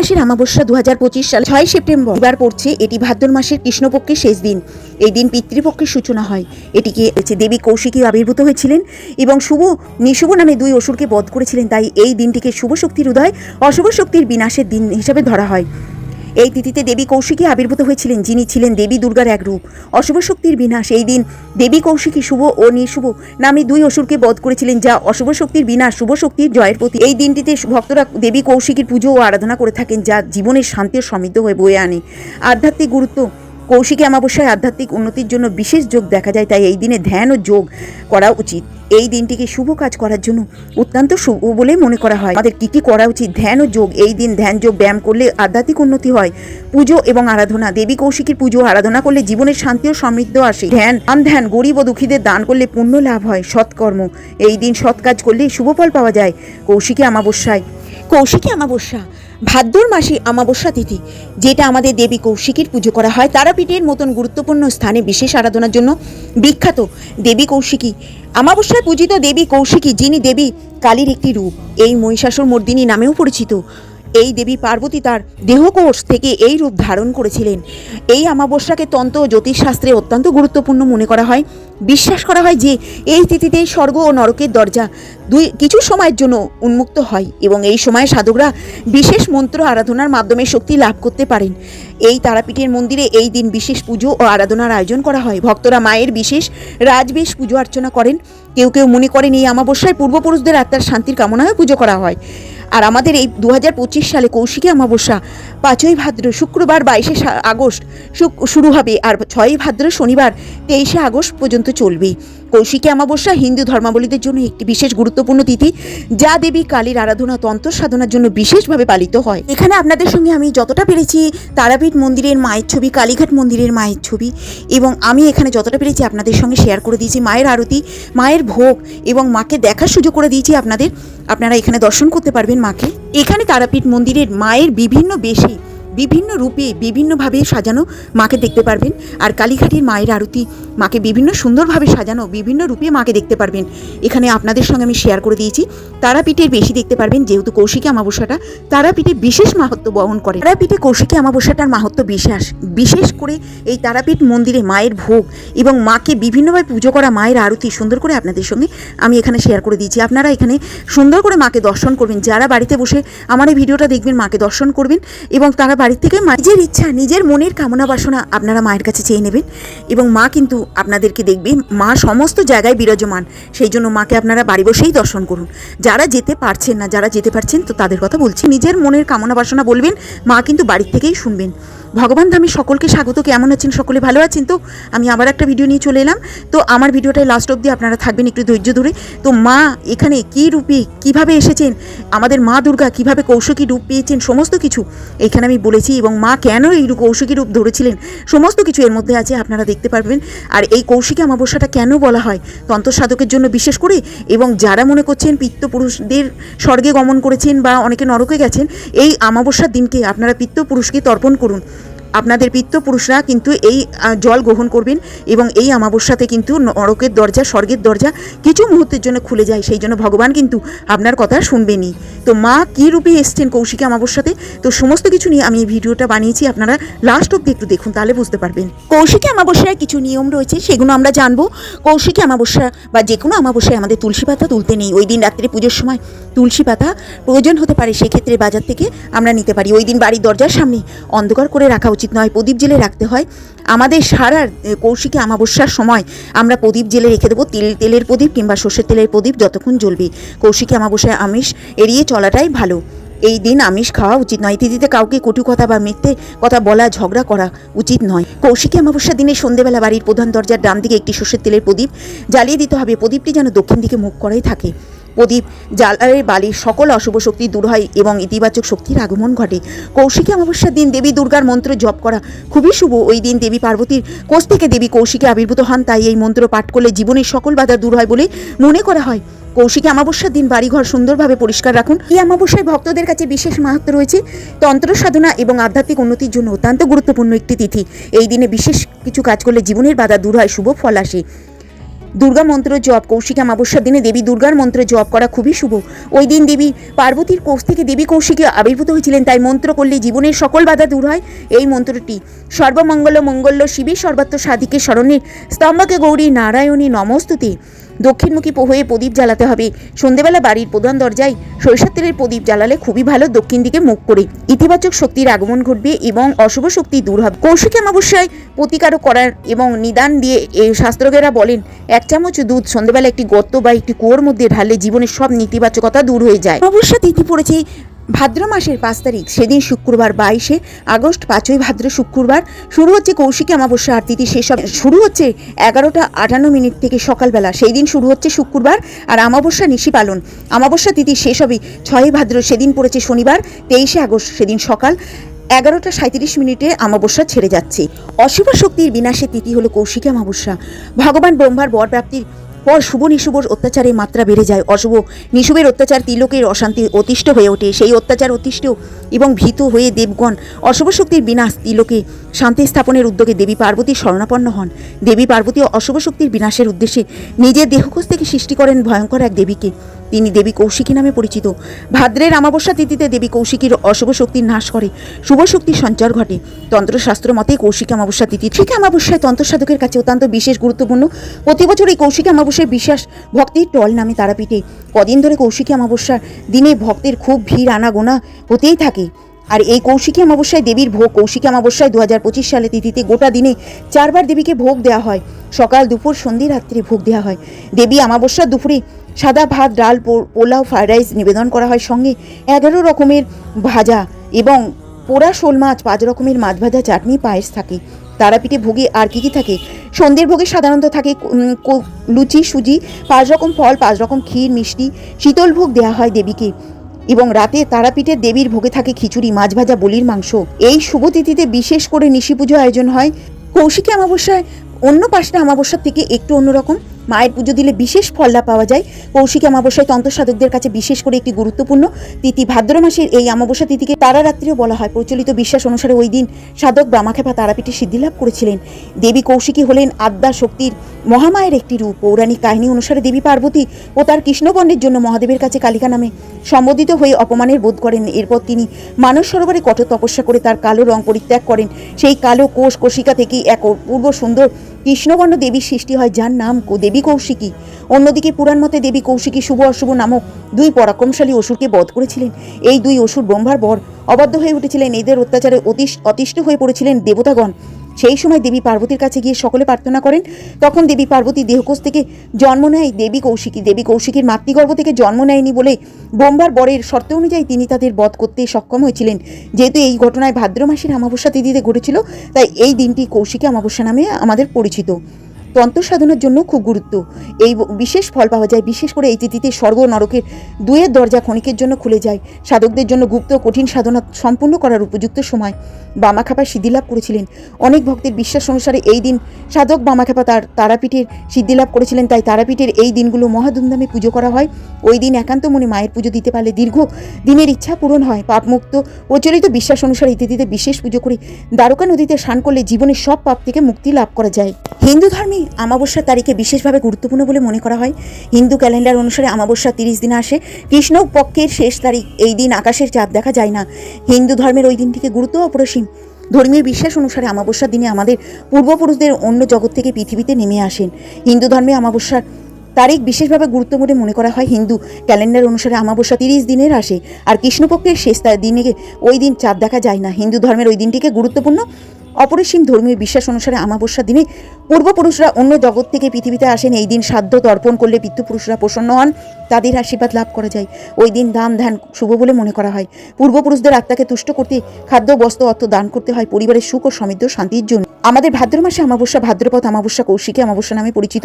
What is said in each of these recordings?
মাসের অমাবস্যা 2025 সাল 6 সেপ্টেম্বর এবার পড়ছে। এটি ভাদ্র মাসের কৃষ্ণপক্ষের শেষ দিন। এই দিন পিতৃপক্ষের সূচনা হয়। এটিকে দেবী কৌশিকী আবির্ভূত হয়েছিলেন এবং শুভ নিশুভ নামে দুই অসুরকে বধ করেছিলেন। তাই এই দিনটিকে শুভ শক্তির উদয়, অশুভ শক্তির বিনাশের দিন হিসাবে ধরা হয়। এই তিথিতে দেবী কৌশিকী আবির্ভূত হয়েছিলেন, যিনি ছিলেন দেবী দুর্গার এক রূপ। অশুভ শক্তির বিনাশ। এই দিন দেবী কৌশিকী শুভ ও নিশুভ নামে দুই অসুরকে বধ করেছিলেন, যা অশুভ শক্তির বিনাশ, শুভ শক্তির জয়ের প্রতি। এই দিনটিতে ভক্তরা দেবী কৌশিকীর পুজো ও আরাধনা করে থাকেন, যা জীবনের শান্তি ও সমৃদ্ধ হয়ে বয়ে আনে। আধ্যাত্মিক গুরুত্ব। কৌশিকী অমাবস্যায় আধ্যাত্মিক উন্নতির জন্য বিশেষ যোগ দেখা যায়, তাই এই দিনে ধ্যান ও যোগ করা উচিত। এই দিনটিকে শুভ কাজ করার জন্য অত্যন্ত শুভ বলে মনে করা হয়। আমাদের কী কী করা উচিত? ধ্যান ও যোগ। এই দিন ধ্যান যোগ ব্যায়াম করলে আধ্যাত্মিক উন্নতি হয়। পুজো এবং আরাধনা। দেবী কৌশিকীর পুজো আরাধনা করলে জীবনের শান্তি ও সমৃদ্ধ আসে। ধ্যান গরিব ও দুঃখীদের দান করলে পুণ্য লাভ হয়। সৎকর্ম। এই দিন সৎ কাজ করলে শুভ ফল পাওয়া যায়। কৌশিকী অমাবস্যা ভাদ্র মাসে অমাবস্যা তিথি, যেটা আমাদের দেবী কৌশিকীর পুজো করা হয়। তারাপীঠের মতন গুরুত্বপূর্ণ স্থানে বিশেষ আরাধনার জন্য বিখ্যাত দেবী কৌশিকী। অমাবস্যায় পূজিত দেবী কৌশিকী, যিনি দেবী কালীর একটি রূপ, এই মহিষাসুর মর্দিনী নামেও পরিচিত। এই দেবী পার্বতী তার দেহকোষ থেকে এই রূপ ধারণ করেছিলেন। এই অমাবস্যাকে তন্ত্র ও জ্যোতিষশাস্ত্রে অত্যন্ত গুরুত্বপূর্ণ মনে করা হয়। বিশ্বাস করা হয় যে এই তিথিতে স্বর্গ ও নরকের দরজা কিছু সময়ের জন্য উন্মুক্ত হয় এবং এই সময়ে সাধকরা বিশেষ মন্ত্র আরাধনার মাধ্যমে শক্তি লাভ করতে পারেন। এই তারাপীঠের মন্দিরে এই দিন বিশেষ পুজো ও আরাধনার আয়োজন করা হয়। ভক্তরা মায়ের বিশেষ রাজবেশ পুজো অর্চনা করেন। কেউ কেউ মনে করেন এই অমাবস্যায় পূর্বপুরুষদের আত্মার শান্তির কামনায় পুজো করা হয়। আর আমাদের এই 2025 সালে কৌশিকী অমাবস্যা 5ই ভাদ্র শুক্রবার 22শে আগস্ট শুরু হবে, আর 6ই ভাদ্র শনিবার 23শে আগস্ট পর্যন্ত চলবে। কৌশিকী অমাবস্যা হিন্দু ধর্মাবলীদের জন্য একটি বিশেষ গুরুত্বপূর্ণ তিথি, যা দেবী কালীর আরাধনা তন্ত্র সাধনার জন্য বিশেষভাবে পালিত হয়। এখানে আপনাদের সঙ্গে আমি যতটা পেরেছি তারাপীঠ মন্দিরের মায়ের ছবি, কালীঘাট মন্দিরের মায়ের ছবি, এবং আমি এখানে যতটা পেরেছি আপনাদের সঙ্গে শেয়ার করে দিয়েছি। মায়ের আরতি, মায়ের ভোগ এবং মাকে দেখার সুযোগ করে দিয়েছি আপনারা এখানে দর্শন করতে পারবেন মাকে। এখানে তারাপীঠ মন্দিরের মায়ের বিভিন্ন বেশে, বিভিন্ন রূপে, বিভিন্নভাবে সাজানো মাকে দেখতে পারবেন। আর কালীঘাটের মায়ের আরতি, মাকে বিভিন্ন সুন্দরভাবে সাজানো বিভিন্ন রূপে মাকে দেখতে পারবেন। এখানে আপনাদের সঙ্গে আমি শেয়ার করে দিয়েছি। তারাপীঠের বেশি দেখতে পারবেন, যেহেতু কৌশিকী অমাবস্যাটা তারাপীঠে বিশেষ মাহাত্ম্য বহন করে। তারাপীঠে কৌশিকী অমাবস্যাটার মাহাত্ম্য বিশেষ করে এই তারাপীঠ মন্দিরে মায়ের ভোগ এবং মাকে বিভিন্নভাবে পুজো করা মায়ের আরতি সুন্দর করে আপনাদের সঙ্গে আমি এখানে শেয়ার করে দিয়েছি। আপনারা এখানে সুন্দর করে মাকে দর্শন করবেন। যারা বাড়িতে বসে আমার এই ভিডিওটা দেখবেন, মাকে দর্শন করবেন এবং তারা বাড়ি থেকে নিজের ইচ্ছা, নিজের মনের কামনা বাসনা আপনারা মায়ের কাছে চেয়ে নেবেন এবং মা কিন্তু আপনাদেরকে দেখবে। মা সমস্ত জায়গায় বিরাজমান, সেই জন্য মাকে আপনারা বাড়ি বসেই দর্শন করুন। যারা যেতে পারছেন না, যারা যেতে পারছেন তো তাদের কথা বলছি, নিজের মনের কামনা বাসনা বলবেন, মা কিন্তু বাড়ির থেকেই শুনবেন। ভগবান ধামে সকলকে স্বাগত। কেমন আছেন সকলে? ভালো আছেন তো? আমি আবার একটা ভিডিও নিয়ে চলে এলাম। তো আমার ভিডিওটায় লাস্ট অবধি আপনারা থাকবেন একটু ধৈর্য ধরে। তো মা এখানে কী রূপে কীভাবে এসেছেন, আমাদের মা দুর্গা কীভাবে কৌশিকী রূপ পেয়েছেন, সমস্ত কিছু এখানে আমি বলেছি এবং মা কেন এই কৌশিকী রূপ ধরেছিলেন সমস্ত কিছু এর মধ্যে আছে, আপনারা দেখতে পারবেন। আর এই কৌশিকী অমাবস্যাটা কেন বলা হয় তন্ত্র সাধকের জন্য বিশেষ করে, এবং যারা মনে করছেন পিতৃপুরুষদের স্বর্গে গমন করেছেন বা অনেকে নরকে গেছেন, এই অমাবস্যার দিনকে আপনারা পিতৃপুরুষকে তর্পণ করুন। আপনাদের পিতৃপুরুষরা কিন্তু এই জল গ্রহণ করবেন এবং এই অমাবস্যাতে কিন্তু নরকের দরজা, স্বর্গের দরজা কিছু মুহূর্তের জন্য খুলে যায়। সেই জন্য ভগবান কিন্তু আপনার কথা শুনবেনই। তো মা কী রূপে এসছেন কৌশিকী অমাবস্যাতে, তো সমস্ত কিছু নিয়ে আমি এই ভিডিওটা বানিয়েছি। আপনারা লাস্ট অব্দি একটু দেখুন, তাহলে বুঝতে পারবেন। কৌশিকী অমাবস্যায় কিছু নিয়ম রয়েছে, সেগুলো আমরা জানবো। কৌশিকী অমাবস্যা বা যে কোনো অমাবস্যায় আমাদের তুলসী পাতা তুলতে নেই। ওই দিন রাত্রে পুজোর সময় তুলসী পাতা প্রয়োজন হতে পারে, সেক্ষেত্রে বাজার থেকে আমরা নিতে পারি। ওই দিন বাড়ির দরজার সামনে অন্ধকার করে রাখা উচিত নয়, প্রদীপ জেলে রাখতে হয়। আমাদের সারা কৌশিকী অমাবস্যার সময় আমরা প্রদীপ জেলে রেখে দেবো, তেলের প্রদীপ কিংবা সর্ষের তেলের প্রদীপ যতক্ষণ জ্বলবে। কৌশিকী অমাবস্যায় আমিষ এড়িয়ে চলাটাই ভালো। এই দিন আমিষ খাওয়া উচিত নয়। তিথিতে কাউকে কটু কথা বা মিথ্যে কথা বলা, ঝগড়া করা উচিত নয়। কৌশিকী অমাবস্যার দিনে সন্ধ্যেবেলা বাড়ির প্রধান দরজার ডান দিকে একটি সর্ষের তেলের প্রদীপ জ্বালিয়ে দিতে হবে। প্রদীপটি যেন দক্ষিণ দিকে মুখ করাই থাকে। প্রদীপ জ্বালারে বালির সকল অশুভ শক্তি দূর হয় এবং ইতিবাচক শক্তির আগমন ঘটে। কৌশিকী অমাবস্যার দিন দেবী দুর্গার মন্ত্র জপ করা খুবই শুভ। ওই দিন দেবী পার্বতীর কোষ থেকে দেবী কৌশিকী আবির্ভূত হন, তাই এই মন্ত্র পাঠ করলে জীবনের সকল বাধা দূর হয় বলে মনে করা হয়। কৌশিকী অমাবস্যার দিন বাড়িঘর সুন্দরভাবে পরিষ্কার রাখুন। এই অমাবস্যায় ভক্তদের কাছে বিশেষ মাহাত্ম্য রয়েছে। তন্ত্র সাধনা এবং আধ্যাত্মিক উন্নতির জন্য অত্যন্ত গুরুত্বপূর্ণ একটি তিথি। এই দিনে বিশেষ কিছু কাজ করলে জীবনের বাধা দূর হয়, শুভ ফল আসে। দুর্গা মন্ত্র জপ, কৌশিকী অমাবস্যার দিনে দেবী দুর্গার মন্ত্র জপ করা খুবই শুভ। ওই দিন দেবী পার্বতীর কোষ থেকে দেবী কৌশিকী আবির্ভূত হয়েছিলেন, তাই মন্ত্র করলে জীবনের সকল বাধা দূর হয়। এই মন্ত্রটি সর্বমঙ্গল মঙ্গল্য শিবে সর্বাত্ম সাধিকে শরণের স্তম্ভকে গৌরী নারায়ণী নমস্তুতে। দক্ষিণমুখী হয়ে প্রদীপ জ্বালাতে হবে। সন্ধ্যেবেলা বাড়ির প্রধান দরজায় সরিষার তেলের প্রদীপ জ্বালালে খুবই ভালো। দক্ষিণ দিকে মুখ করে ইতিবাচক শক্তির আগমন ঘটবে এবং অশুভ শক্তি দূর হবে। কৌশিকী অমাবস্যায় প্রতিকারও করার এবং নিদান দিয়ে শাস্ত্রজ্ঞরা বলেন, 1 চামচ দুধ সন্ধ্যেবেলা একটি গর্ত বা একটি কুয়োর মধ্যে ঢাললে জীবনের সব নেতিবাচকতা দূর হয়ে যায়। অমাবস্যা তিথি পড়েছে ভাদ্র মাসের 5 তারিখ, সেদিন শুক্রবার 22শে আগস্ট, 5ই ভাদ্র শুক্রবার। শুরু হচ্ছে কৌশিকী অমাবস্যা, আর তিথি শেষ হবে শুরু হচ্ছে 11:58 থেকে সকালবেলা। সেই দিন শুরু হচ্ছে শুক্রবার, আর অমাবস্যা নিশি পালন। অমাবস্যা তিথি শেষ হবে 6ই ভাদ্র, সেদিন পড়েছে শনিবার 23শে আগস্ট, সেদিন সকাল 11:37 অমাবস্যা ছেড়ে যাচ্ছে। অশুভ শক্তির বিনাশের তিথি হলো কৌশিকী অমাবস্যা। ভগবান ব্রহ্মার বর প্রাপ্তির পর শুভ নিশুভর অত্যাচারের মাত্রা বেড়ে যায়। অশুভ নিশুভের অত্যাচার তিলোকের অশান্তি অতিষ্ঠ হয়ে ওঠে। সেই অত্যাচার অতিষ্ঠ এবং ভীত হয়ে দেবগণ অশুভ শক্তির বিনাশ তিলোকে শান্তি স্থাপনের উদ্যোগে দেবী পার্বতীর শরণাপন্ন হন। দেবী পার্বতী অশুভ শক্তির বিনাশের উদ্দেশ্যে নিজের দেহকোষ থেকে সৃষ্টি করেন ভয়ঙ্কর এক দেবীকে। তিনি দেবী কৌশিকী নামে পরিচিত। ভাদ্রের অমাবস্যা তিথিতে দেবী কৌশিকীর অশুভ শক্তির নাশ করে শুভ শক্তির সঞ্চার ঘটে। তন্ত্রশাস্ত্র মতে কৌশিকী অমাবস্যা তিথি ঠিক অমাবস্যায় তন্ত্র সাধকের কাছে অত্যন্ত বিশেষ গুরুত্বপূর্ণ। প্রতি বছর এই কৌশিকী অমাবস্যার বিশ্বাস ভক্তির টল নামে তারাপীঠে কদিন ধরে কৌশিকী অমাবস্যার দিনে ভক্তের খুব ভিড় আনাগোনা হতেই থাকে। আর এই কৌশিকী অমাবস্যায় দেবীর ভোগ, কৌশিকী অমাবস্যায় 2025 সালে তিথিতে গোটা দিনে 4 বার দেবীকে ভোগ দেওয়া হয়। সকাল, দুপুর, সন্ধে, রাত্রে ভোগ দেওয়া হয়। দেবী অমাবস্যার দুপুরে সাদা ভাত, ডাল, পোলাও, ফ্রাইড রাইস নিবেদন করা হয়, সঙ্গে 11 রকমের ভাজা এবং পোড়া শোল মাছ, 5 রকমের মাছ ভাজা, চাটনি, পায়েস থাকে। তারাপীঠে ভোগে আর কি কি থাকে? সন্ধ্যের ভোগে সাধারণত থাকে লুচি, সুজি, 5 রকম ফল, 5 রকম ক্ষীর, মিষ্টি, শীতল ভোগ দেওয়া হয় দেবীকে। এবং রাতে তারাপীঠের দেবীর ভোগে থাকে খিচুড়ি, মাছ ভাজা, বলির মাংস। এই শুভ তিথিতে বিশেষ করে নিশি পুজো আয়োজন হয়। কৌশিকী অমাবস্যায় অন্য 5টা অমাবস্যার থেকে একটু অন্যরকম। মায়ের পুজো দিলে বিশেষ ফল লাভ পাওয়া যায়। কৌশিকী অমাবস্যায় তন্ত্র সাধকদের কাছে বিশেষ করে একটি গুরুত্বপূর্ণ তিথি। ভাদ্র মাসের এই অমাবস্যা তিথিকে তারারাত্রিও বলা হয়। প্রচলিত বিশ্বাস অনুসারে ওই দিন সাধক বামাখ্যাপা তারাপীঠে সিদ্ধি লাভ করেছিলেন। দেবী কৌশিকী হলেন আদ্যা শক্তির মহামায়ের একটি রূপ। পৌরাণিক কাহিনী অনুসারে দেবী পার্বতী ও তার কৃষ্ণবর্ণের জন্য মহাদেবের কাছে কালিকা নামে সম্বোধিত হয়ে অপমানের বোধ করেন। এরপর তিনি মানস সরোবরে কঠোর তপস্যা করে তার কালো রং পরিত্যাগ করেন। সেই কালো কোষিকা থেকেই এক অপূর্ব সুন্দর কৃষ্ণবর্ণ দেবীর সৃষ্টি হয়, যার নাম দেবী কৌশিকী। অন্যদিকে পুরাণ মতে দেবী কৌশিকী শুভ অশুভ নামক 2 পরাক্রমশালী অসুরকে বধ করেছিলেন। এই 2 অসুর ব্রহ্মার বর অবাধ্য হয়ে উঠেছিলেন। এদের অত্যাচারে অতিষ্ঠ হয়ে পড়েছিলেন দেবতাগণ। সেই সময় দেবী পার্বতীর কাছে গিয়ে সকলে প্রার্থনা করেন। তখন দেবী পার্বতী দেহকোষ থেকে জন্ম নেয় দেবী কৌশিকী। দেবী কৌশিকীর মাতৃগর্ভ থেকে জন্ম নেয়নি বলে ব্রহ্মার বরের শর্ত অনুযায়ী তিনি তাদের বধ করতে সক্ষম হয়েছিলেন। যেহেতু এই ঘটনায় ভাদ্র মাসের অমাবস্যা তিথিতে ঘটেছিল, তাই এই দিনটি কৌশিকী অমাবস্যা নামে আমাদের পরিচিত। তন্ত্র সাধনার জন্য খুব গুরুত্ব। এই বিশেষ ফল পাওয়া যায়। বিশেষ করে এই তিথিতে স্বর্গ নরকের 2-এর দরজা ক্ষণিকের জন্য খুলে যায়। সাধকদের জন্য গুপ্ত কঠিন সাধনা সম্পূর্ণ করার উপযুক্ত সময়। বামাখ্যাপা সিদ্ধিলাভ করেছিলেন। অনেক ভক্তের বিশ্বাস অনুসারে এই দিন সাধক বামাখ্যাপা তারাপীঠের সিদ্ধিলাভ করেছিলেন। তাই তারাপীঠের এই দিনগুলো মহা ধুমধামে পুজো করা হয়। ওই দিন একান্ত মনে মায়ের পুজো দিতে পারলে দীর্ঘ দিনের ইচ্ছা পূরণ হয়। পাপমুক্ত প্রচলিত বিশ্বাস অনুসারে এই তিথিতে বিশেষ পুজো করে দ্বারকা নদীতে স্নান করলে জীবনের সব পাপ থেকে মুক্তি লাভ করা যায়। হিন্দু ধর্মে অমাবস্যার তারিখে বিশেষভাবে গুরুত্বপূর্ণ বলে মনে করা হয়। হিন্দু ক্যালেন্ডার অনুসারে অমাবস্যা 30 দিনে আসে। কৃষ্ণ পক্ষের শেষ তারিখ। এই দিন আকাশের চাঁদ দেখা যায় না। হিন্দু ধর্মের ওই দিনটিকে গুরুত্ব অপরিসীম। ধর্মীয় বিশ্বাস অনুসারে অমাবস্যার দিনে আমাদের পূর্বপুরুষদের অন্য জগৎ থেকে পৃথিবীতে নেমে আসেন। হিন্দু ধর্মে অমাবস্যার তারিখ বিশেষভাবে গুরুত্ব বলে মনে করা হয়। হিন্দু ক্যালেন্ডার অনুসারে অমাবস্যা 30 দিনের আসে, আর কৃষ্ণপক্ষের শেষ দিনে ওই দিন চাঁদ দেখা যায় না। হিন্দু ধর্মের ওই দিনটিকে গুরুত্বপূর্ণ অপরিসীম। ধর্মীয় বিশ্বাস অনুসারে অমাবস্যার দিনে পূর্বপুরুষরা অন্য জগৎ থেকে পৃথিবীতে আসেন। এই দিন শ্রাদ্ধ তর্পণ করলে পিতৃপুরুষরা প্রসন্ন হন, তাদের আশীর্বাদ লাভ করা যায়। ওই দিন দান ধ্যান শুভ বলে মনে করা হয়। পূর্বপুরুষদের আত্মাকে তুষ্ট করতে খাদ্য, বস্ত্র, অর্থ দান করতে হয় পরিবারের সুখ ও সমৃদ্ধ শান্তির জন্য। আমাদের ভাদ্র মাসে অমাবস্যা ভাদ্রপদ অমাবস্যা কৌশিকী অমাবস্যা নামে পরিচিত।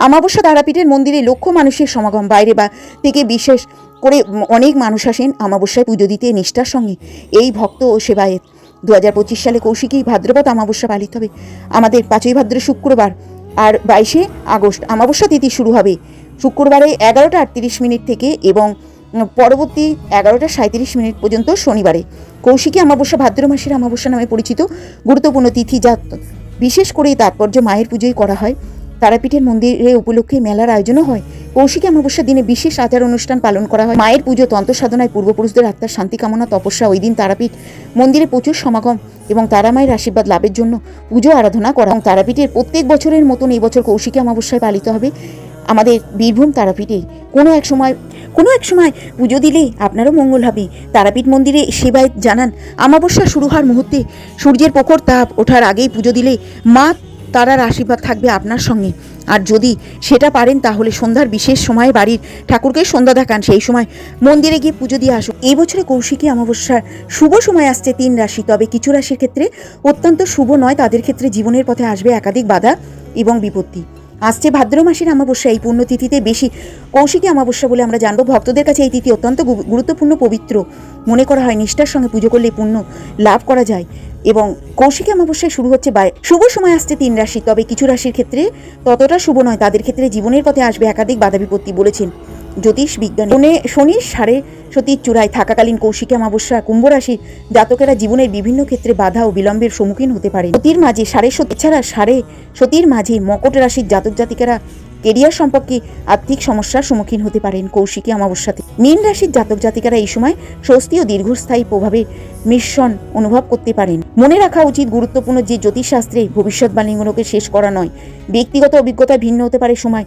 অমাবস্যা তারাপীঠের মন্দিরে লক্ষ মানুষের সমাগম। বাইরে বা থেকে বিশেষ করে অনেক মানুষ আসেন অমাবস্যায় পুজো দিতে নিষ্ঠার সঙ্গে। এই ভক্ত ও সেবায়েত 2025 সালে কৌশিকী ভাদ্রপদ অমাবস্যা পালিত হবে আমাদের 5ই ভাদ্র শুক্রবার, আর 22শে আগস্ট অমাবস্যা তিথি শুরু হবে শুক্রবারে 11:38 থেকে এবং পরবর্তী 11:37 পর্যন্ত শনিবারে। কৌশিকী অমাবস্যা ভাদ্র মাসের অমাবস্যা নামে পরিচিত। গুরুত্বপূর্ণ তিথি, যা বিশেষ করে তাৎপর্য মায়ের পুজোই করা হয়। তারাপীঠের মন্দিরে উপলক্ষে মেলার আয়োজনও হয়। কৌশিকী অমাবস্যার দিনে বিশেষ আচার অনুষ্ঠান পালন করা হয়। মায়ের পুজো, তন্ত্র সাধনায় পূর্বপুরুষদের আত্মার শান্তি কামনা, তপস্যা। ওই দিন তারাপীঠ মন্দিরে প্রচুর সমাগম এবং তারামায়ের আশীর্বাদ লাভের জন্য পুজো আরাধনা করা। এবং তারাপীঠের প্রত্যেক বছরের মতন এই বছর কৌশিকী অমাবস্যায় পালিত হবে আমাদের বীরভূম তারাপীঠে। কোনো এক সময় পুজো দিলে আপনারও মঙ্গল হবে। তারাপীঠ মন্দিরে সেবায় জানান, অমাবস্যা শুরু হওয়ার মুহূর্তে সূর্যের প্রখর তাপ ওঠার আগেই পুজো দিলে মা তারার আশীর্বাদ থাকবে আপনার সঙ্গে। আর যদি সেটা পারেন তাহলে সন্ধ্যার বিশেষ সময়ে বাড়ির ঠাকুরকে সন্ধ্যা দেখান, সেই সময় মন্দিরে গিয়ে পুজো দিয়ে আসুন। এই বছরে কৌশিকী অমাবস্যার শুভ সময় আসছে 3 রাশি, তবে কিছু রাশির ক্ষেত্রে অত্যন্ত শুভ নয়। তাদের ক্ষেত্রে জীবনের পথে আসবে একাধিক বাধা এবং বিপত্তি। আসছে ভাদ্র মাসের অমাবস্যা, এই পুণ্যতিথিতে বেশি কৌশিকী অমাবস্যা বলে আমরা জানবো। ভক্তদের কাছে এই তিথি অত্যন্ত গুরুত্বপূর্ণ, পবিত্র মনে করা হয়। নিষ্ঠার সঙ্গে পুজো করলে পুণ্য লাভ করা যায়। এবং কৌশিকী অমাবস্যায় শুরু হচ্ছে শুভ সময় আসছে 3 রাশি, তবে কিছু রাশির ক্ষেত্রে ততটা শুভ নয়। তাদের ক্ষেত্রে জীবনের পথে আসবে একাধিক বাধা বিপত্তি বলেছেন জ্যোতিষ বিজ্ঞানী। শনির সাড়ে সতীর চূড়ায় থাকাকালীন কৌশিকী অমাবস্যা কুম্ভ রাশির জাতকেরা জীবনের বিভিন্ন ক্ষেত্রে বাধা ও বিলম্বের সম্মুখীন হতে পারে। সতীর মাঝে সাড়ে সতীর মাঝে মকর রাশির জাতক জাতিকারা কেরিয়ার সম্পর্কে আর্থিক সমস্যার সম্মুখীন হতে পারেন কৌশিকী অমাবস্যাতে। মীন রাশির জাতক জাতিকারা এই সময় স্বস্তি ও দীর্ঘস্থায়ী প্রভাবে মিশ্রণ অনুভব করতে পারেন। মনে রাখা উচিত, গুরুত্বপূর্ণ যে জ্যোতিষশাস্ত্রে ভবিষ্যৎবাণীগুলোকে শেষ করা নয়। ব্যক্তিগত অভিজ্ঞতা ভিন্ন হতে পারে। সময়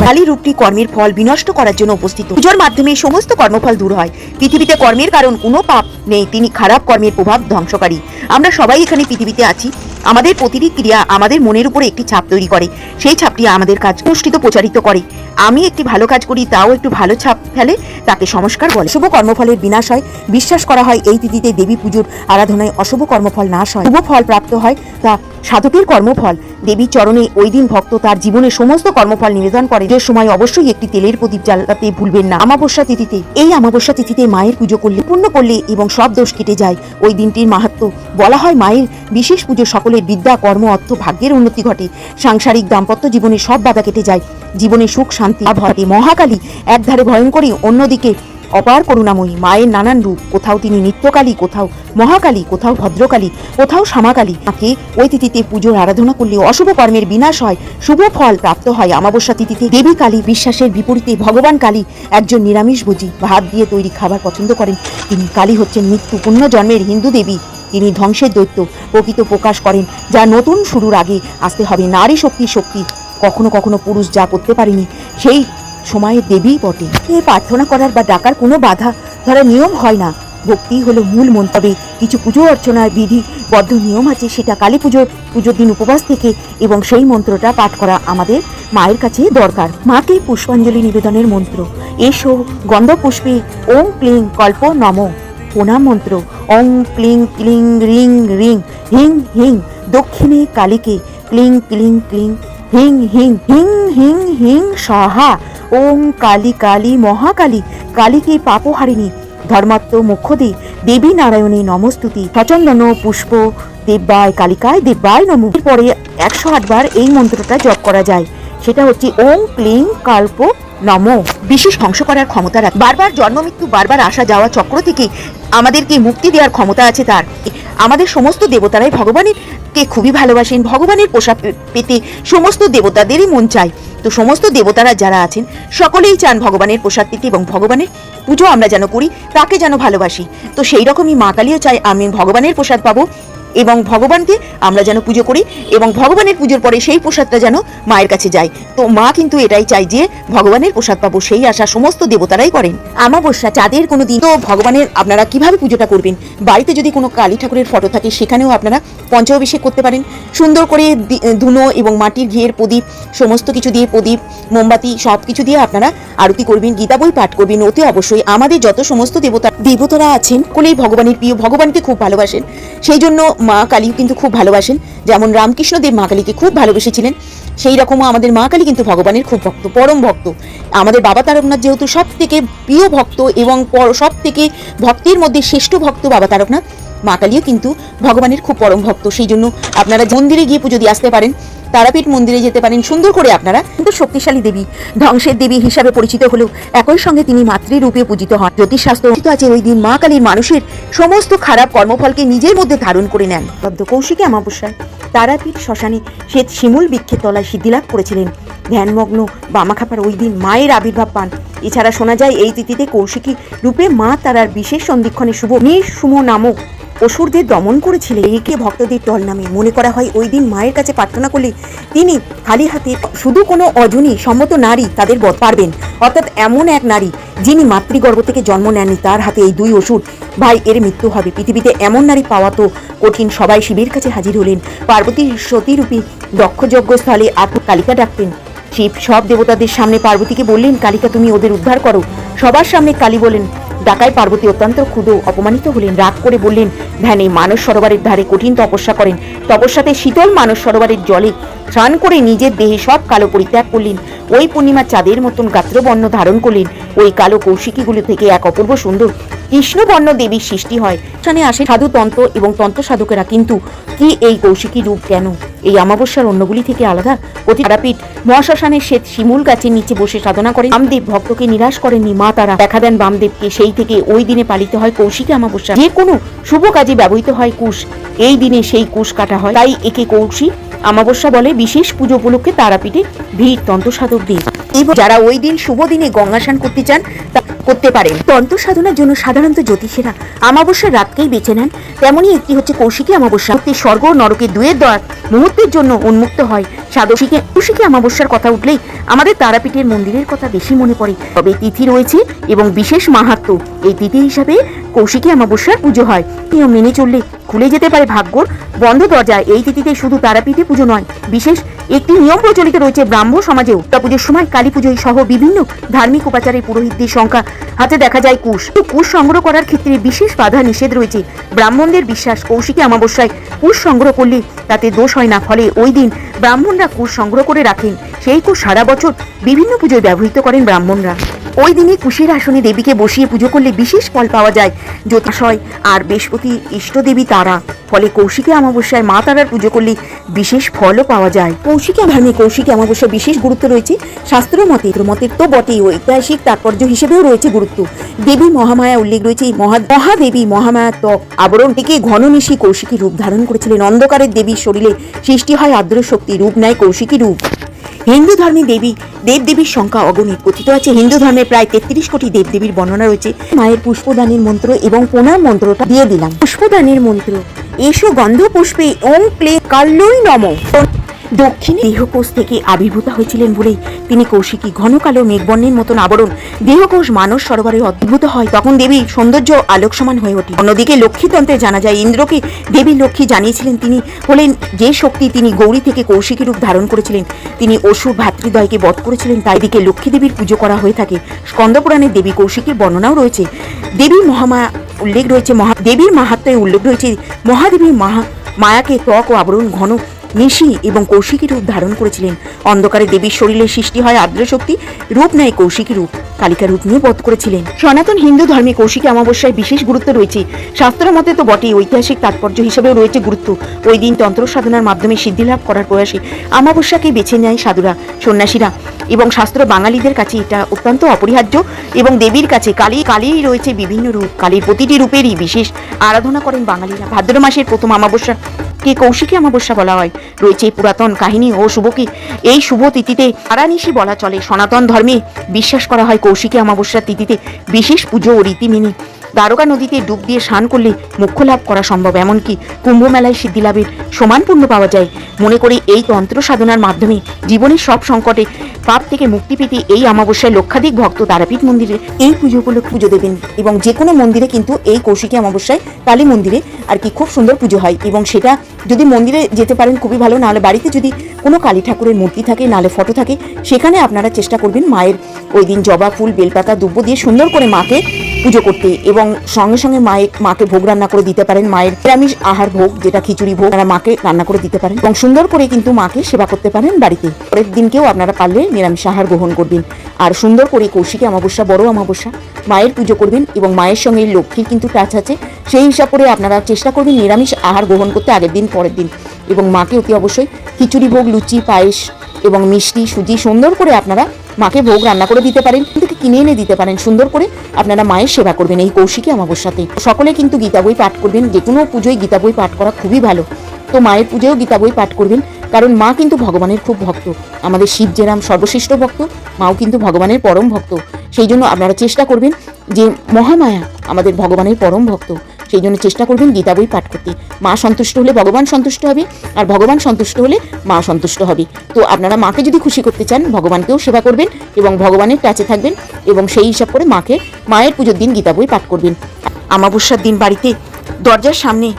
কালী রূপটি কর্মের ফল বিনষ্ট করার জন্য উপস্থিত। পুজোর মাধ্যমে সমস্ত কর্মফল দূর হয়। পৃথিবীতে কর্মের কারণ কোনো পাপ নেই, তিনি খারাপ কর্মের প্রভাব ধ্বংসকারী। আমরা সবাই এখানে পৃথিবীতে আছি। আমাদের প্রতিটি ক্রিয়া আমাদের মনের উপরে একটি ছাপ তৈরি করে। সেই ছাপটি আমাদের কাজ পুষ্টিত প্রচারিত করে। আমি একটি ভালো কাজ করি, তাও একটু ভালো ছাপ ফেলে, তাকে সংস্কার বলে। শুভ কর্মফলের বিনাশ হয়। বিশ্বাস করা হয় এই তিথিতে দেবী পুজোর আরাধনায় অশুভ কর্মফল নাশ হয়, শুভ ফল প্রাপ্ত হয়। তা সাধকের কর্মফল। দেবীর চরণে ওই দিন ভক্ত তার জীবনের সমস্ত কর্মফল নিবেদন করে। যে সময় অবশ্যই একটি তেলের প্রদীপ জ্বালাতে ভুলবেন না। অমাবস্যা তিথিতে, এই অমাবস্যা তিথিতে মায়ের পুজো করলে, পূর্ণ করলে এবং সব দোষ কেটে যায়। ওই দিনটির মাহাত্ম্য বলা হয়, মায়ের বিশেষ পুজো সকলের বিদ্যা, কর্ম, অর্থ, ভাগ্যের উন্নতি ঘটে। সাংসারিক দাম্পত্য জীবনে সব বাধা কেটে যায়। জীবনে সুখ শান্তি লাভ হয়। মহাকালী একধারে ভয়ঙ্করী, অন্যদিকে অপার করুণাময়ী। মায়ের নানান রূপ, কোথাও তিনি নিত্যকালী, কোথাও মহাকালী, কোথাও ভদ্রকালী, কোথাও শ্যামাকালী। তাকে ওই তিথিতে পুজোর আরাধনা করলে অশুভ কর্মের বিনাশ হয়, শুভ ফল প্রাপ্ত হয়। অমাবস্যা তিথিতে দেবী কালী বিশ্বাসের বিপরীতে ভগবান কালী একজন নিরামিষভোজী, ভাত দিয়ে তৈরি খাবার পছন্দ করেন। তিনি কালী হচ্ছেন মৃত্যু, পুণ্যজন্মের হিন্দু দেবী। তিনি ধ্বংসের দৈত্য প্রকৃত প্রকাশ করেন, যা নতুন শুরুর আগে আসতে হবে। নারী শক্তি কখনো কখনো পুরুষ যা করতে পারেনি সেই সময়ে দেবী বটে। এ প্রার্থনা করার বা ডাকার কোনো বাধা ধরা নিয়ম হয় না। ভক্তি হলো মূল মন্ত্র। কিছু পুজো অর্চনার বিধিবদ্ধ নিয়ম আছে, সেটা কালী পুজোর দিন উপবাস থেকে এবং সেই মন্ত্রটা পাঠ করা আমাদের মায়ের কাছে দরকার। মাকে পুষ্পাঞ্জলি নিবেদনের মন্ত্র, এসো গন্ধ পুষ্পে ওং ক্লিং কল্প নম। প্রণাম মন্ত্র, ওং ক্লিং ক্লিং রিং রিং হিং হিং। দক্ষিণে কালীকে, ক্লিং ক্লিং ক্লিং হিং হিং হিং হিং হিং স্বাহা। ওং কালী কালী মহাকালী, কালীকে পাপহারিণী, ধর্মাত্ম মুখ্যদে দেবী নারায়ণী নমস্তুতি। সচন্দন পুষ্প দেব্যায় কালিকায় দেব্যায় নমঃ। এরপরে 108 বার এই মন্ত্রটা জপ করা যায়। সেটা হচ্ছে ওং ক্লিং কল্প নম। বিশেষ ধ্বংস করার ক্ষমতা রাখে। বারবার জন্ম মৃত্যু, বারবার আসা যাওয়া চক্র থেকে আমাদেরকে মুক্তি দেওয়ার ক্ষমতা আছে তার। আমাদের সমস্ত দেবতারাই ভগবানকে খুবই ভালোবাসেন। ভগবানের প্রসাদ পেতে সমস্ত দেবতাদেরই মন চায়। তো সমস্ত দেবতারা যারা আছেন সকলেই চান ভগবানের প্রসাদ পেতে এবং ভগবানের পুজো আমরা যেন করি, তাকে যেন ভালোবাসি। তো সেই রকমই মা কালীও চাই আমি ভগবানের প্রসাদ পাবো এবং ভগবানকে আমরা যেন পুজো করি এবং ভগবানের পুজোর পরে সেই প্রসাদটা যেন মায়ের কাছে যায়। তো মা কিন্তু এটাই চাই যে ভগবানের প্রসাদ পাবো, সেই আশা সমস্ত দেবতারাই করেন। অমাবস্যা চাঁদের কোনো দিন। তো ভগবানের আপনারা কিভাবে পুজোটা করবেন, বাড়িতে যদি কোনো কালী ঠাকুরের ফটো থাকে সেখানেও আপনারা পঞ্চাভিষেক করতে পারেন। সুন্দর করে ধুনো এবং মাটির ঘিয়ের প্রদীপ, সমস্ত কিছু দিয়ে প্রদীপ, মোমবাতি সব কিছু দিয়ে আপনারা আরতি করবেন, গীতা বই পাঠ করবেন। অতি অবশ্যই আমাদের যত সমস্ত দেবতারা আছেন সকলেই ভগবানের প্রিয়, ভগবানকে খুব ভালোবাসেন। সেই জন্য মা কালীও কিন্তু খুব ভালোবাসেন। যেমন রামকৃষ্ণদেব মা কালীকে খুব ভালোবেসেছিলেন, সেই রকমও আমাদের মা কালী কিন্তু ভগবানের খুব ভক্ত, পরম ভক্ত। আমাদের বাবা তারকনাথ যেহেতু সব থেকে প্রিয় ভক্ত এবং সব থেকে ভক্তের মধ্যে শ্রেষ্ঠ ভক্ত বাবা তারকনাথ, মা কালীও কিন্তু ভগবানের খুব পরম ভক্ত। সেই জন্য আপনারা মন্দিরে গিয়ে পুজো দিয়ে আসতে পারেন। তারাপীঠ মন্দিরে যেতে পারেন সুন্দর করে আপনারা। কিন্তু শক্তিশালী দেবী, ধ্বংসের দেবী হিসাবে পরিচিত হলেও একই সঙ্গে তিনি মাতৃরূপে পূজিত হন। জ্যোতিষশাস্ত্র আছে ওই দিন মা কালীর মানুষের সমস্ত খারাপ কর্মফলকে নিজের মধ্যে ধারণ করে নেন। কৌশিকী অমাবস্যায় তারাপীঠ শ্মশানে শ্বেত শিমুল বৃক্ষের তলায় সিদ্ধিলাভ করেছিলেন। ধ্যানমগ্ন বামাখাপার ওই দিন মায়ের আবির্ভাব পান। এছাড়া শোনা যায় এই তিথিতে কৌশিকী রূপে মা তারার বিশেষ সন্ধিক্ষণে শুভ সুম নামক অসুরদের দমন করেছিলেন। একে ভক্তদের টল নামে মনে করা হয়। ওই দিন মায়ের কাছে প্রার্থনা করলে তিনি খালি হাতে শুধু কোনো অজনী সম্মত নারী তাদের বধ পারবেন, অর্থাৎ এমন এক নারী যিনি মাতৃগর্ভ থেকে জন্ম নেননি, তার হাতে এই দুই অসুর ভাই এর মৃত্যু হবে। পৃথিবীতে এমন নারী পাওয়া তো কঠিন। সবাই শিবের কাছে হাজির হলেন। পার্বতী সতীরূপী দক্ষযজ্ঞ স্থলে কালিকা ডাকতেন। শিব সব দেবতাদের সামনে পার্বতীকে বললেন, কালিকা তুমি ওদের উদ্ধার করো। সবার সামনে কালী বলেন ডাকায় পার্বতী অত্যন্ত ক্ষুব্ধ অপমানিত হলেন। রাগ করে বললেন, ধ্যানে মানস সরোবরের ধারে কঠিন তপস্যা করেন। তপস্যাতে শীতল মানস সরোবরের জলে স্নান করে নিজের দেহে সব কালো পরিত্যাগ করলেন। ওই পূর্ণিমা চাঁদের মতন গাত্রবর্ণ ধারণ করলেন। ওই কালো কৌশিকীগুলো থেকে এক অপূর্ব সুন্দর কৃষ্ণবর্ণ দেবীর সৃষ্টি হয়। সেখানে আসে সাধু তন্ত্র এবং তন্ত্র সাধকেরা। কিন্তু কি এই কৌশিকী রূপ কেন এই অমাবস্যার অন্যগুলি থেকে আলাদা? তারাপীঠ মহাশ্মশানের শ্বেত শিমুল গাছের নিচে বসে সাধনা করেন। বামদেব ভক্তকে নিরাশ করেননি। মা তারা দেখা দেন বামদেবকে। সেই থেকে ওই দিনে পালিত হয় কৌশিকী অমাবস্যা। যে কোনো শুভ কাজে ব্যবহৃত হয় কুশ। এই দিনে সেই কুশ কাটা হয়, তাই একে কৌশিক অমাবস্যা বলে। বিশেষ পুজো উপলক্ষে তারাপীঠে ভিড় তন্ত্র সাধকদের। যারা ওই দিন শুভ দিনে গঙ্গা স্নান করতে চান তা করতে পারেন। তন্ত্র সাধনার জন্য সাধারণত জ্যোতিষেরা অমাবস্যার রাতকেই বেছে নেন। তেমনই একটি হচ্ছে কৌশিকী অমাবস্যা। স্বর্গ নরকের দুয়ের দ্বার মুহূর্তের জন্য উন্মুক্ত হয়। কৌশিকী অমাবস্যার কথা উঠলেই আমাদের তারাপীঠের মন্দিরের কথা বেশি মনে পড়ে। তবে তিথি রয়েছে এবং বিশেষ মাহাত্ম্য। এই তিথি হিসাবে কৌশিকী অমাবস্যার পুজো হয়। নিয়ম মেনে চললে খুলে যেতে পারে ভাগ্যর বন্ধ দরজা। এই তিথিতে শুধু তারাপীঠে পুজো নয়, বিশেষ একটি নিয়ম প্রচলিত রয়েছে ব্রাহ্ম সমাজেও। পুজোর সময় কালী পুজোয় সহ বিভিন্ন ধার্মিক উপাচারের পুরোহিতদের সংখ্যা হাতে দেখা যায় কুশ। কুশ সংগ্রহ করার ক্ষেত্রে বিশেষ বাধা নিষেধ রয়েছে। ব্রাহ্মণদের বিশ্বাস কৌশিকী অমাবস্যায় কুশ সংগ্রহ করলে তাতে দোষ হয় না। ফলে ওই দিন ব্রাহ্মণরা কুশ সংগ্রহ করে রাখেন। সেই কুশ সারা বছর বিভিন্ন পুজোয় ব্যবহৃত করেন ব্রাহ্মণরা। ওই দিনে কুশের আসনে দেবীকে বসিয়ে পুজো করলে বিশেষ ফল পাওয়া যায়। জ্যোতিষয় আর বৃহস্পতি ইষ্টদেবী তারা। ফলে কৌশিকী অমাবস্যায় মা তারার পুজো করলে বিশেষ ফলও পাওয়া যায়। কৌশিকী ধর্মে কৌশিকী অমাবস্যার বিশেষ গুরুত্ব রয়েছে। শাস্ত্র মতের তো বটেই, ঐতিহাসিক তাৎপর্য হিসেবেও রয়েছে গুরুত্ব। দেবী মহামায়া উল্লেখ রয়েছে। মহাদেবী মহামায়া ত্বক আবরণ থেকে ঘন নিশি কৌশিকী রূপ ধারণ করেছিলেন। অন্ধকারের দেবীর শরীরে সৃষ্টি হয় আর্দ্র শক্তি, রূপ নেয় কৌশিকী রূপ। হিন্দু ধর্মে দেবদেবীর সংখ্যা অগণিত। কথিত আছে হিন্দু ধর্মে প্রায় 33 কোটি দেবদেবীর বর্ণনা রয়েছে। মায়ের পুষ্পদানের মন্ত্র এবং প্রণাম মন্ত্রটা দিয়ে দিলাম। পুষ্পদানের মন্ত্র, এসো গন্ধ পুষ্পে ওং ক্লে কাল্লই নমঃ। দক্ষিণে দেহকোষ থেকে আবির্ভূত হয়েছিলেন বলেই তিনি কৌশিকী। ঘন কালো মেঘবর্ণের মতন আবরণ দেহকোষ মানস সরোবরে অদ্ভুত হয়। তখন দেবীর সৌন্দর্য আলোক সমান হয়ে ওঠে। অন্যদিকে লক্ষ্মীতন্ত্রে জানা যায় ইন্দ্রকে দেবী লক্ষ্মী জানিয়েছিলেন তিনি হলেন যে শক্তি। তিনি গৌরী থেকে কৌশিকী রূপ ধারণ করেছিলেন। তিনি অসুর ভাতৃদ্বয়কে বধ করেছিলেন। তাই দিকে লক্ষ্মী দেবীর পুজো করা হয়ে থাকে। স্কন্দপুরাণে দেবী কৌশিকীর বর্ণনাও রয়েছে। দেবী মহামায়া উল্লেখ রয়েছে। দেবীর মাহাত্ম্যে উল্লেখ রয়েছে মহাদেবী মায়াকে ত্বক ও আবরণ ঘন নিশি এবং কৌশিকী রূপ ধারণ করেছিলেন। অন্ধকারে দেবীর শরীরে সৃষ্টি হয় আর্দ্র শক্তি, রূপ নেয় কৌশিকী রূপ। কালিকা রূপ নিয়ে বধ করেছিলেন। সনাতন হিন্দু ধর্মে কৌশিকী অমাবস্যায় বিশেষ গুরুত্ব রয়েছে। শাস্ত্র মতে তো বটেই, ঐতিহাসিক তাৎপর্য হিসেবেও রয়েছে গুরুত্ব। ওই দিন তন্ত্র সাধনার মাধ্যমে সিদ্ধি লাভ করার প্রয়াসে অমাবস্যাকে বেছে নেয় সাধুরা, সন্ন্যাসীরা এবং শাস্ত্র। বাঙালিদের কাছে এটা অত্যন্ত অপরিহার্য এবং দেবীর কাছে কালীই রয়েছে বিভিন্ন রূপ। কালীর প্রতিটি রূপেরই বিশেষ আরাধনা করেন বাঙালিরা। ভাদ্র মাসের প্রথম অমাবস্যা কে কৌশিকী অমাবস্যা বলা হয়। রয়েছে পুরাতন কাহিনী ও শুভকে এই শুভ তিথিতে আরানিশি বলা চলে। সনাতন ধর্মে বিশ্বাস করা হয় কৌশিকী অমাবস্যার তিথিতে বিশেষ পুজো ও রীতি মেনে দ্বারকা নদীতে ডুব দিয়ে স্নান করলে মোক্ষ লাভ করা সম্ভব। এমনকি কুম্ভ মেলায় সিদ্ধি লাভের সমান পুণ্য পাওয়া যায়। মনে করি এই তন্ত্র সাধনার মাধ্যমে জীবনের সব সংকটে পাপ থেকে মুক্তি পেতে এই অমাবস্যায় লক্ষাধিক ভক্ত তারাপীঠ মন্দিরে এই পুজো উপলক্ষে পুজো দেবেন। এবং যে কোনো মন্দিরে কিন্তু এই কৌশিকী অমাবস্যায় কালী মন্দিরে আর কি খুব সুন্দর পুজো হয়। এবং সেটা যদি মন্দিরে যেতে পারেন খুবই ভালো, নাহলে বাড়িতে যদি কোনো কালী ঠাকুরের মূর্তি থাকে নাহলে ফটো থাকে সেখানে আপনারা চেষ্টা করবেন মায়ের ওই দিন জবা ফুল বেলপাতা দুব্ব দিয়ে সুন্দর করে মাকে পুজো করতে। এবং সঙ্গে সঙ্গে মাকে ভোগ রান্না করে দিতে পারেন। মায়ের নিরামিষ আহার ভোগ যেটা খিচুড়ি ভোগ আপনারা মাকে রান্না করে দিতে পারেন এবং সুন্দর করে কিন্তু মাকে সেবা করতে পারেন বাড়িতে। পরের দিনকেও আপনারা পারলে নিরামিষ আহার গ্রহণ করবেন। আর সুন্দর করে কৌশিকী অমাবস্যা বড় অমাবস্যা মায়ের পুজো করবেন এবং মায়ের সঙ্গে লক্ষ্মীর কিন্তু টাচ আছে। সেই হিসাব করে আপনারা চেষ্টা করবেন নিরামিষ আহার গ্রহণ করতে আগের দিন পরের দিন। এবং মাকে অতি অবশ্যই খিচুড়ি ভোগ, লুচি, পায়েস এবং মিষ্টি, সুজি সুন্দর করে আপনারা মাকে ভোগ রান্না করে দিতে পারেন, থেকে কিনে এনে দিতে পারেন। সুন্দর করে আপনারা মায়ের সেবা করবেন এই কৌশিকী অমাবস্যাতে। সকলে কিন্তু গীতা বই পাঠ করবেন, যে কোনো পুজোয় গীতা বই পাঠ করা খুবই ভালো। তো মায়ের পুজোয়ও গীতা বই পাঠ করবেন, কারণ মা কিন্তু ভগবানের খুব ভক্ত। আমাদের শিব যেরাম সর্বশ্রেষ্ঠ ভক্ত, মাও কিন্তু ভগবানের পরম ভক্ত। সেই জন্য আপনারা চেষ্টা করবেন যে মহামায়া আমাদের ভগবানের পরম ভক্ত, সেই জন্য চেষ্টা করবেন গীতা বই পাঠ করতে। মা সন্তুষ্ট হলে ভগবান সন্তুষ্ট হবে, আর ভগবান সন্তুষ্ট হলে মা সন্তুষ্ট হবে। তো আপনারা মাকে যদি খুশি করতে চান, ভগবানকেও সেবা করবেন এবং ভগবানের কাছে থাকবেন, এবং সেই হিসাব করে মায়ের পুজোর দিন গীতা বই পাঠ করবেন। অমাবস্যার দিন বাড়িতে দরজার সামনে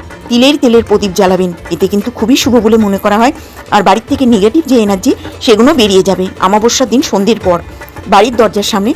তেলের প্রদীপ জ্বালাবেন, এতে কিন্তু খুবই শুভ বলে মনে করা হয়। আর বাড়ির থেকে নেগেটিভ যে এনার্জি সেগুলো বেরিয়ে যাবে। অমাবস্যার দিন সন্ধ্যের পর বাড়ির দরজার সামনে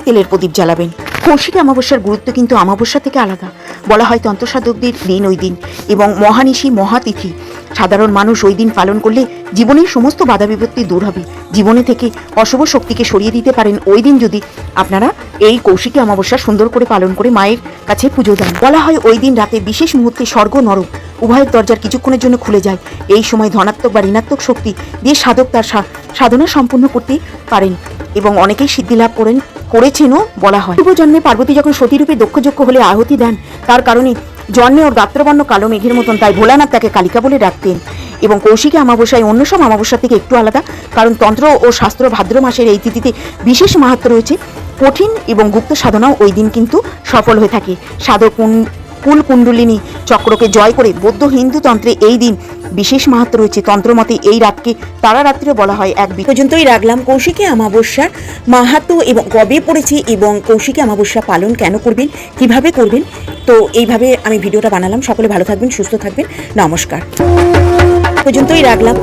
তেলের প্রদীপ জ্বালাবেন। কৌশিকী অমাবস্যার গুরুত্ব কিন্তু অমাবস্যা থেকে আলাদা। বলা হয় তন্ত্রসাধকদের দিন ওই দিন, এবং মহানিশি মহাতিথি। সাধারণ মানুষ ওই দিন পালন করলে জীবনের সমস্ত বাধা বিপত্তি দূর হবে। জীবনে থেকে অশুভ শক্তিকে সরিয়ে দিতে পারেন ওই দিন যদি আপনারা এই কৌশিকী অমাবস্যা সুন্দর করে পালন করে মায়ের কাছে পুজো দেন। বলা হয় ওই দিন রাতে বিশেষ মুহূর্তে স্বর্গ নরক উভয়ের দরজার কিছুক্ষণের জন্য খুলে যায়। এই সময় ধনাত্মক বা ঋণাত্মক শক্তি দিয়ে সাধক তার সাধনা সম্পূর্ণ করতে পারেন, এবং অনেকেই সিদ্ধি লাভ করেছেনও বলা হয়। পূর্বজন্মে পার্বতী যখন সতীরূপে দক্ষযজ্ঞ হলে আহুতি দেন, তার কারণে জন্মে ওর গাত্রবর্ণ কালো মেঘের মতন, তাই ভোলানাথ তাকে কালিকা বলে ডাকতেন। এবং কৌশিকী অমাবস্যায় অন্য সব অমাবস্যা থেকে একটু আলাদা, কারণ তন্ত্র ও শাস্ত্র ভাদ্র মাসের এই তিথিতে বিশেষ মাহাত্ম্য রয়েছে। কঠিন এবং গুপ্ত সাধনাও ওই দিন কিন্তু সফল হয়ে থাকে। সাধক কুল কুণ্ডলিনী চক্রকে জয় করে বৌদ্ধ হিন্দু তন্ত্রে এই দিন বিশেষ মাহাত্ম্য রয়েছে। তন্ত্রমতে এই রাতকে তারা রাত্রিও বলা হয়। এক পর্যন্তই রাখলাম কৌশিকী অমাবস্যার মাহাত্ম্য এবং কবে পড়েছে, এবং কৌশিকী অমাবস্যা পালন কেন করবেন, কিভাবে করবেন। তো এইভাবে আমি ভিডিওটা বানালাম। সকলে ভালো থাকবেন, সুস্থ থাকবেন, নমস্কার। পর্যন্তই রাখলাম।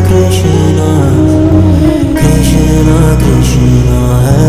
Krishna Krishna